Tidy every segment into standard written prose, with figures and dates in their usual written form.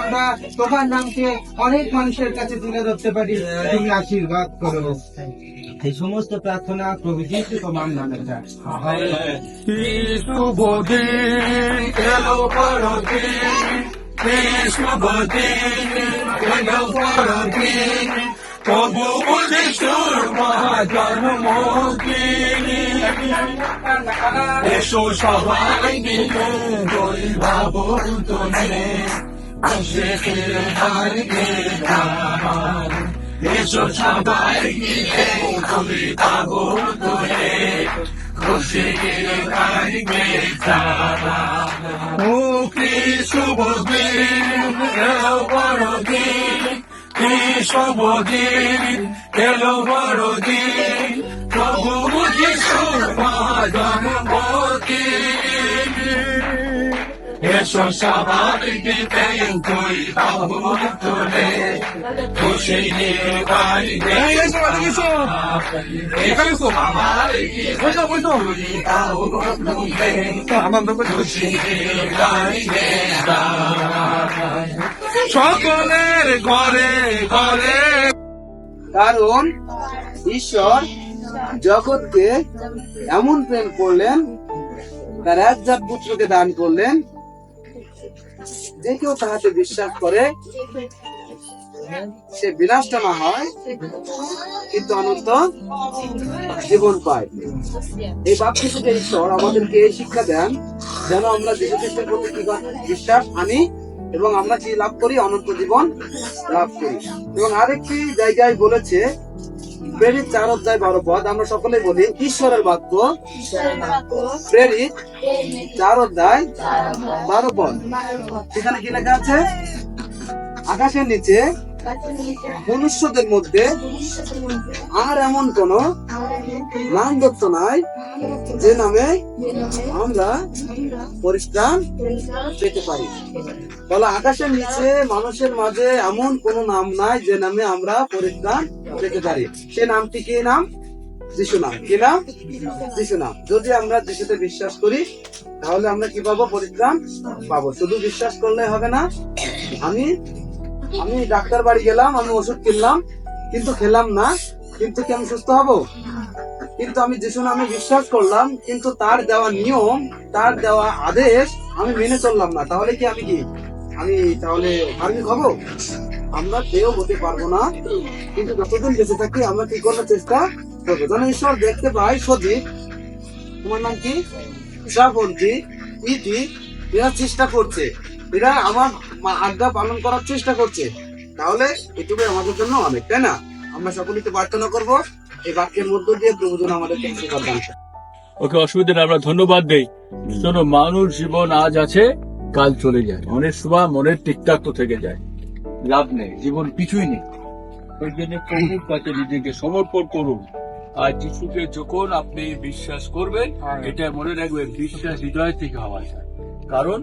আমরা তোমার নামকে অনেক মানুষের কাছে তুলে ধরতে পারি। তুমি আশীর্বাদ করো। এই সমস্ত প্রার্থনা প্রভু যিশু তোমার নামে চাই। শুভ দিন এলো বড়দিন, শুভ দিন এলো বড়দিন, প্রভু যিশুর জন্মদিন। এসো সবাই মিলে অভিভাবক তুলে খুশির হারিয়ে গান। এসো সবাই মিলে অভিভাবক তুলে খুশির হারিয়ে গান। ও কি শুভ দিন এলো বড়দিন, কি শুভ দিন এলো বড়দিন, প্রভু যিশুর জন্মদিন। এসো সবাই মিলে অভিভাবক তুলে খুশির হারিয়ে সকলের ঘরে ঘরে। কারণ ঈশ্বর জগৎকে এমন প্রেম করলেন, তার একজাত পুত্রকে দান করলেন, যে কেউ তাহাতে বিশ্বাস করে সে বিনাশটা না হয় কিন্তু অনন্ত জীবন পায়। এই বাক্য থেকে ঈশ্বর আমাদেরকে এই শিক্ষা দেন যেন আমরা যীশু খ্রিস্টের প্রতি বিশ্বাস আনি এবং আমরা কি লাভ করি? অনন্ত জীবন লাভ করি। এবং আরেকটি জায়গায় বলেছে, প্রেরিত 4:12 আমরা সকলেই বলি ঈশ্বরের বাক্য, প্রেরিত 4:12। সেখানে কি লেখা আছে? আকাশের নিচে মনুষ্যদের মধ্যে আর এমন কোন নাম দত্ত নাই যে নামে আমরা পরিত্রাণ পেতে পারি। বলে আকাশের নিচে মানুষের মাঝে এমন কোন নাম নাই যে নামে আমরা পরিত্রাণ পেতে পারি। সে নামটি কি নাম? যিশু নাম। কি নাম? যিশু নাম। যদি আমরা যিশুতে বিশ্বাস করি তাহলে আমরা কি পাবো? পরিত্রাণ পাবো। শুধু বিশ্বাস করলে হবে না। আমি ডাক্তার বাড়ি গেলাম, আমি ওষুধ কিনলাম কিন্তু খেলাম না, কিন্তু কি আমি সুস্থ হব? কিন্তু আমি যিশু নামে বিশ্বাস করলাম কিন্তু তার দেওয়া নিয়ম, তার দেওয়া আদেশ আমি মেনে চললাম না, তাহলে কি আমি তাহলে ধার্মিক হব? আমরা কেউ হতে পারবো না। কিন্তু যতদিন বেঁচে থাকি আমরা কি করার চেষ্টা করবো। যেন ঈশ্বর দেখতে পাই সজীব, তোমার নাম কি, শ্রাবন্তী, ইতি, এরা চেষ্টা করছে, এরা আমার আজ্ঞা পালন করার চেষ্টা করছে, তাহলে এটুকু আমাদের জন্য অনেক, তাই না? আমরা সকলে তো প্রার্থনা করবো এই বাক্যের মধ্য দিয়ে প্রভু যেন আমাদেরকে আশীর্বাদ দান করেন। ওকে, অসুবিধা নেই, আমরা ধন্যবাদ দেই। শোনো, মানুষ জীবন আজ আছে কাল চলে যায়, অনেক সময় মনের টিকটাক তো থেকে যায়, লাভ নেই, জীবন কিছুই নেই। ওই জন্য প্রভুর কাছে নিজেকে সমর্পণ করুন। আর যিশুকে যখন আপনি বিশ্বাস করবেন, এটা মনে রাখবেন, বিশ্বাস হৃদয় থেকে হওয়া যায়। কারণ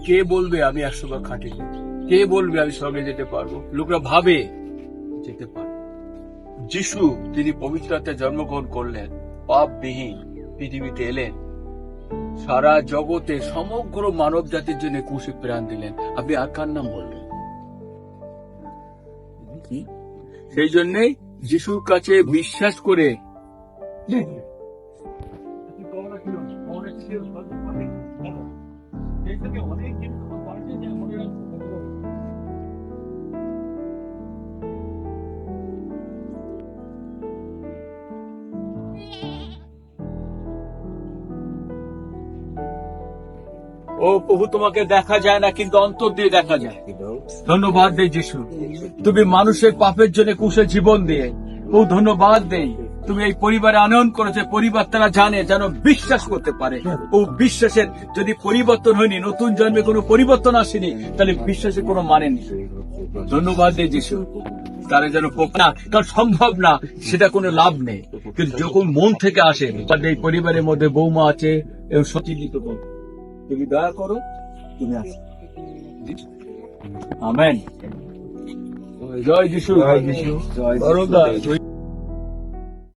কে বলবে আমি 100 বার খাটিনি, কে বলবে আমি সঙ্গে যেতে পারবো? লোকরা ভাবে যেতে পারবো। যিশু তিনি পবিত্র আত্মায় জন্মগ্রহণ করলেন, পাপবিহীন পৃথিবীতে এলেন, সারা জগতে সমগ্র মানব জাতির জন্য ক্রুশে প্রাণ দিলেন। আপনি আর কার নাম বললেন? সেই জন্যই যিশুর কাছে বিশ্বাস করে ও প্রভু, তোমাকে দেখা যায় না কিন্তু অন্তর দিয়ে দেখা যায়। ধন্যবাদ দেই যিশু, তুমি মানুষের পাপের জন্য ক্রুশে জীবন দিয়ে। ও ধন্যবাদ দেই, তুমি এই পরিবারে আনয়ন করেছে, পরিবার তারা জানে যেন বিশ্বাস করতে পারে। ও বিশ্বাসের যদি পরিবর্তন হয়নি, নতুন জন্মে কোনো পরিবর্তন আসেনি, তাহলে বিশ্বাসের কোনো মানে নেই। ধন্যবাদ দেই যিশু, তারা যেন না, কারণ সম্ভব না, সেটা কোনো লাভ নেই। কিন্তু যখন মন থেকে আসে, এই পরিবারের মধ্যে বৌমা আছে, সচিত করো, তুমি দয়া করো, তুমি আসো। আমেন। জয় যিশু, জয় যিশু, জয়।